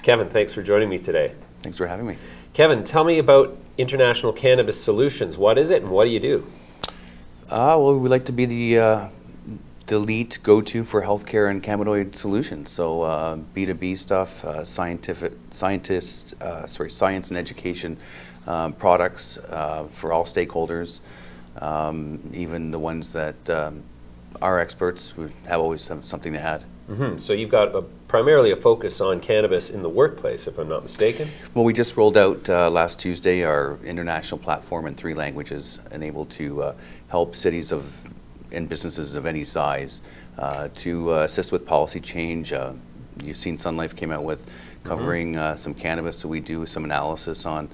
Kevin, thanks for joining me today. Thanks for having me. Kevin, tell me about International Cannabis Solutions. What is it and what do you do? Well, we like to be the elite go-to for healthcare and cannabinoid solutions. So B2B stuff, science and education products for all stakeholders, even the ones that are experts who always have something to add. So you've got primarily a focus on cannabis in the workplace, if I'm not mistaken? Well, we just rolled out last Tuesday our international platform in 3 languages, enabled to help cities and businesses of any size to assist with policy change. You've seen Sun Life came out with covering some cannabis, so we do some analysis on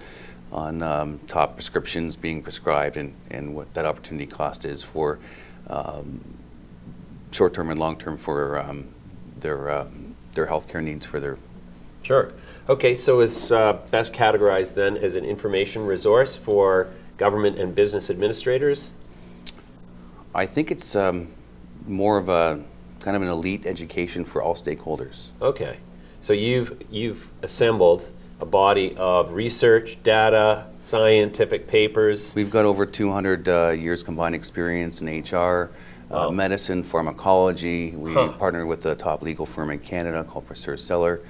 top prescriptions being prescribed and what that opportunity cost is for short-term and long-term for their healthcare needs for their... Sure. Okay, so is best categorized then as an information resource for government and business administrators? I think it's more of a kind of an elite education for all stakeholders. Okay, so you've assembled a body of research, data, scientific papers. We've got over 200 years combined experience in HR, medicine, pharmacology. We partnered with a top legal firm in Canada called Purser Seller.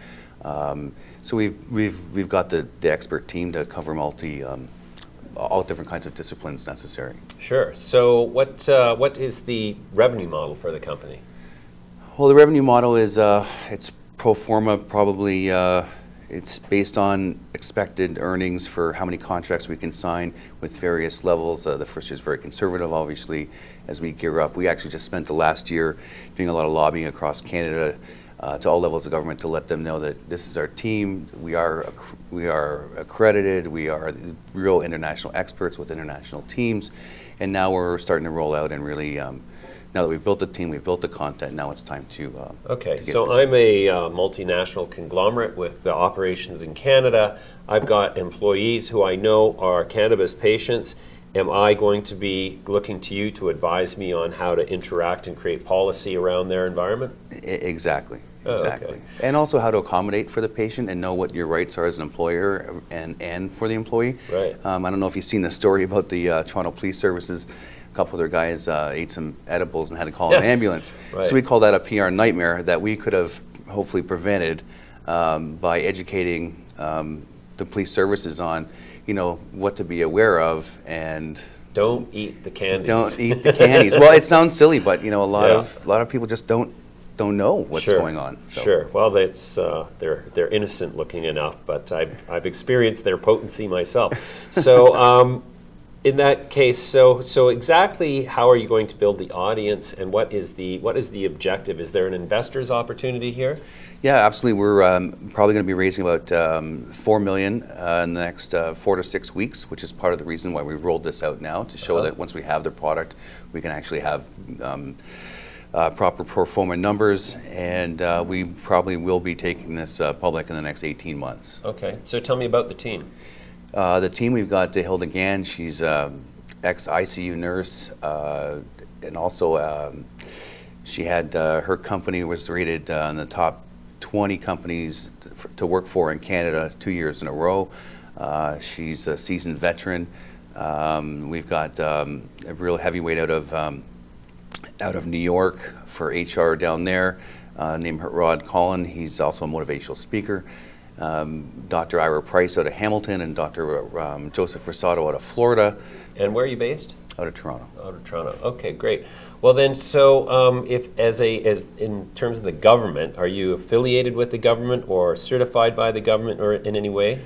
So we've got the expert team to cover all different kinds of disciplines necessary. Sure. So what is the revenue model for the company? Well, the revenue model is it's pro forma, probably. It's based on expected earnings for how many contracts we can sign with various levels. The first year is very conservative, obviously, as we gear up. We actually just spent the last year doing a lot of lobbying across Canada to all levels of government to let them know that this is our team. We are accredited. We are real international experts with international teams. And now we're starting to roll out and really now that we've built the team, we've built the content, now it's time to okay, so I'm a multinational conglomerate with operations in Canada. I've got employees who I know are cannabis patients. Am I going to be looking to you to advise me on how to interact and create policy around their environment? Exactly. Exactly. Okay. And also how to accommodate for the patient and know what your rights are as an employer and for the employee. Right. I don't know if you've seen the story about the Toronto Police Services. A couple of their guys ate some edibles and had to call an ambulance. Right. So we call that a PR nightmare that we could have hopefully prevented by educating the police services on, what to be aware of and don't eat the candies. Don't eat the candies. Well, it sounds silly, but a lot of people just don't know what's going on. So. Sure. Well, that's they're innocent looking enough, but I've experienced their potency myself. So. In that case, so exactly how are you going to build the audience, and what is the objective? Is there an investor's opportunity here? Yeah, absolutely. We're probably going to be raising about $4 million in the next 4 to 6 weeks, which is part of the reason why we've rolled this out now, to show that once we have the product, we can actually have proper pro forma numbers, and we probably will be taking this public in the next 18 months. Okay, so tell me about the team. The team, we've got Hilda Gann. She's ex-ICU nurse, and also she had her company was rated in the top 20 companies to work for in Canada 2 years in a row. She's a seasoned veteran. We've got a real heavyweight out of New York for HR down there, named Rod Collin. He's also a motivational speaker. Dr. Ira Price out of Hamilton, and Dr. Joseph Rosado out of Florida. And where are you based? Out of Toronto. Out of Toronto. Okay, great. Well then, so if as in terms of the government, are you affiliated with the government or certified by the government or in any way?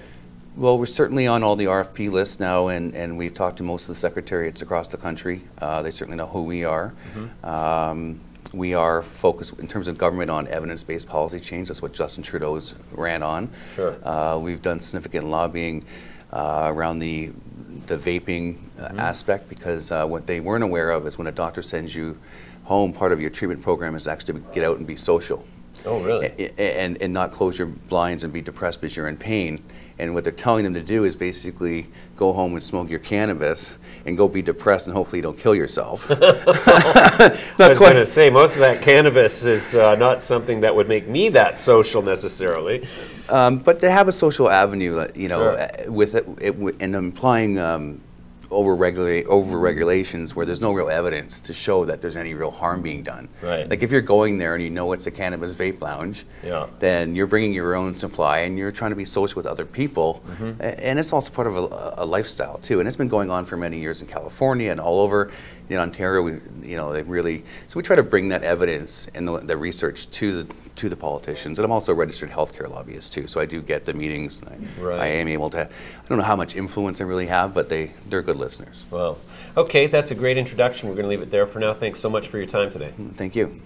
Well, we're certainly on all the RFP lists now, and we've talked to most of the secretariats across the country. They certainly know who we are. We are focused in terms of government on evidence-based policy change. That's what Justin Trudeau's ran on. Sure. We've done significant lobbying around the vaping aspect, because what they weren't aware of is when a doctor sends you home, part of your treatment program is actually to get out and be social. Oh, really? And not close your blinds and be depressed because you're in pain. And what they're telling them to do is basically go home and smoke your cannabis and go be depressed and hopefully you don't kill yourself. I was going to say, most of that cannabis is not something that would make me that social necessarily. But they have a social avenue, you know, Sure. with it and implying over-regulations where there's no real evidence to show that there's any real harm being done. Right. Like if you're going there and you know it's a cannabis vape lounge, Yeah. then you're bringing your own supply and you're trying to be social with other people. And it's also part of a lifestyle too. And it's been going on for many years in California and all over in Ontario. So we try to bring that evidence and the research to the politicians. And I'm also a registered healthcare lobbyist too, so I do get the meetings. And I am able to, I don't know how much influence I really have, but they're good listeners. Well, okay, that's a great introduction. We're going to leave it there for now. Thanks so much for your time today. Thank you.